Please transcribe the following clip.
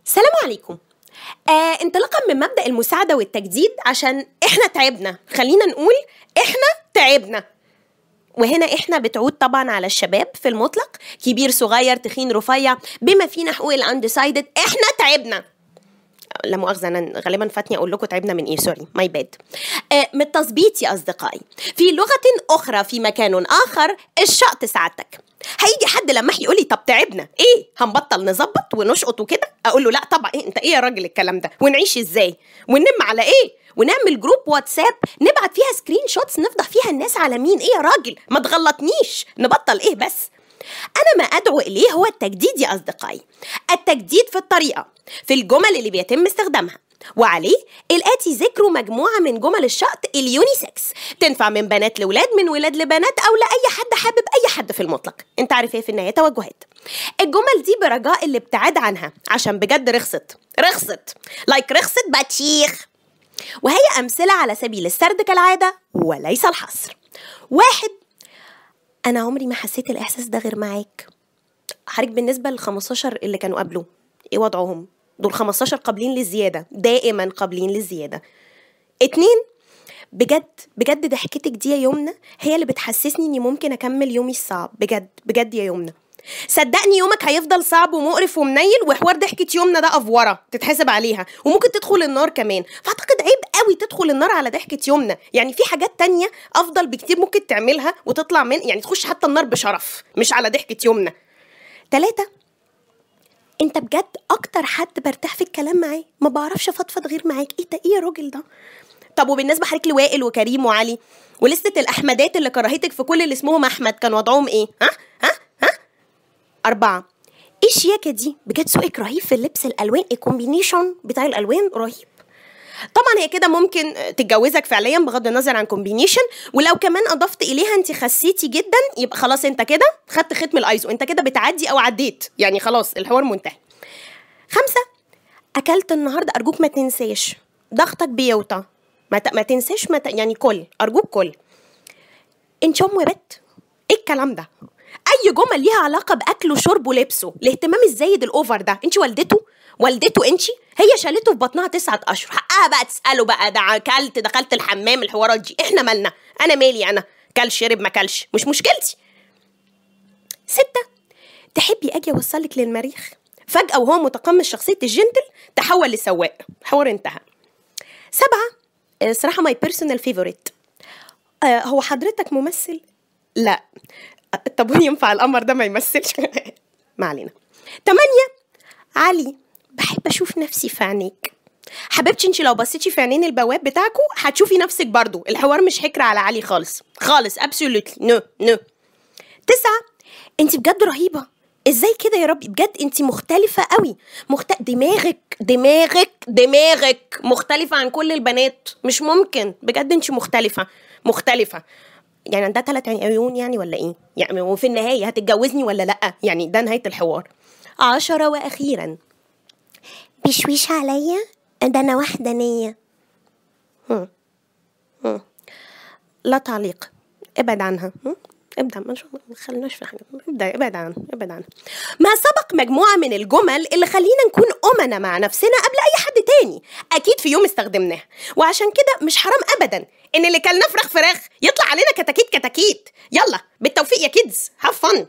سلام عليكم. انطلاقا من مبدأ المساعدة والتجديد، عشان احنا تعبنا، خلينا نقول احنا تعبنا. وهنا احنا بتعود طبعا على الشباب في المطلق، كبير صغير تخين رفيع، بما فينا حقوق الاندسايدد. احنا تعبنا. لا مؤاخذة، أنا غالبا فاتني أقول لكم تعبنا من إيه، سوري ماي باد. من التظبيط يا أصدقائي، في لغة أخرى في مكان آخر الشقط سعادتك. هيجي حد لما يقول لي طب تعبنا إيه، هنبطل نظبط ونشقط وكده؟ أقول له لا طبعا. إيه أنت إيه يا راجل الكلام ده؟ ونعيش إزاي؟ وننم على إيه؟ ونعمل جروب واتساب نبعت فيها سكرين شوتس نفضح فيها الناس على مين؟ إيه يا راجل ما تغلطنيش، نبطل إيه بس؟ أنا ما أدعو إليه هو التجديد يا أصدقائي. التجديد في الطريقة، في الجمل اللي بيتم استخدامها، وعليه الآتي ذكر مجموعة من جمل الشقط اليونيسكس، تنفع من بنات لولاد، من ولاد لبنات، أو لأي حد حابب أي حد في المطلق. أنت عارف إيه في النهاية؟ توجهات. الجمل دي برجاء الابتعاد عنها، عشان بجد رخصت لايك رخصت بطيخ. وهي أمثلة على سبيل السرد كالعادة وليس الحصر. 1. أنا عمري ما حسيت الإحساس ده غير معاك. حضرتك بالنسبة ل15 اللي كانوا قبله إيه وضعهم؟ دول 15 قابلين للزيادة، دائما قابلين للزيادة. 2. بجد ضحكتك دي يا يمنى هي اللي بتحسسني إني ممكن أكمل يومي الصعب. بجد يا يمنى، صدقني يومك هيفضل صعب ومقرف ومنيل، وحوار ضحكة يمنى ده أفورة تتحسب عليها، وممكن تدخل النار كمان. فأعتقد عيب قوي تدخل النار على ضحكة يمنى. يعني في حاجات تانية أفضل بكتير ممكن تعملها وتطلع من، يعني تخش حتى النار بشرف، مش على ضحكة يمنى. 3. انت بجد اكتر حد برتاح في الكلام معاه، ما بعرفش افضفض غير معاك. ايه ده؟ ايه يا راجل ده؟ طب وبالنسبه حضرتك لوائل وكريم وعلي ولسته الاحمدات اللي كرهتك في كل اللي اسمهم احمد، كان وضعهم ايه؟ ها 4. ايه الشياكه دي؟ بجد ذوقك رهيب في اللبس، الالوان، الكومبينيشن بتاع الالوان رهيب. طبعا هي كده ممكن تتجوزك فعليا بغض النظر عن كومبينيشن، ولو كمان اضفت اليها انت خسيتي جدا يبقى خلاص انت كده خدت ختم الايزو، انت كده بتعدي او عديت، يعني خلاص الحوار منتهي. 5. اكلت النهارده، ارجوك ما تنساش، ضغطك بيوطى، ما تنساش، يعني كل، ارجوك كل. انت ام بت، ايه الكلام ده؟ اي جمل ليها علاقه باكله وشربه ولبسه، الاهتمام الزايد الاوفر ده، انت والدته انت، هي شالته في بطنها 9 اشهر، حقها بقى تساله بقى ده اكلت، دخلت الحمام، الحوارات دي احنا مالنا؟ انا مالي؟ انا كل شرب ما كلش مش مشكلتي. 6. تحبي اجي اوصلك للمريخ؟ فجاه وهو متقمص شخصيه الجنتل تحول لسواق، حوار انتهى. 7. صراحه ماي بيرسونال فيفوريت، هو حضرتك ممثل؟ لا. طب ينفع القمر ده ما يمثلش؟ ما علينا. 8. علي، بحب اشوف نفسي في عينيك. حبيبتي انت لو بصيتي في عينين البواب بتاعكو هتشوفي نفسك برضو، الحوار مش حكر على علي خالص absolutely no. 9. انت بجد رهيبة، ازاي كده يا ربي؟ بجد انت مختلفة قوي، دماغك مختلفة عن كل البنات، مش ممكن، بجد انت مختلفة. يعني عندها 3 عيون يعني ولا ايه؟ يعني وفي النهاية هتتجوزني ولا لأ؟ يعني ده نهاية الحوار. 10. وأخيرا، بشويش عليا، ده أنا وحدانية. لا تعليق، ابعد عنها. ابعد، ما خليناش في حاجة، ابعد عنها. ما سبق مجموعة من الجمل اللي خلينا نكون أمنا مع نفسنا قبل أي حد تاني، أكيد في يوم استخدمناها، وعشان كده مش حرام أبدا إن اللي كلناه فراخ يطلع علينا كتاكيت. يلا بالتوفيق يا كيدز، هاف فن.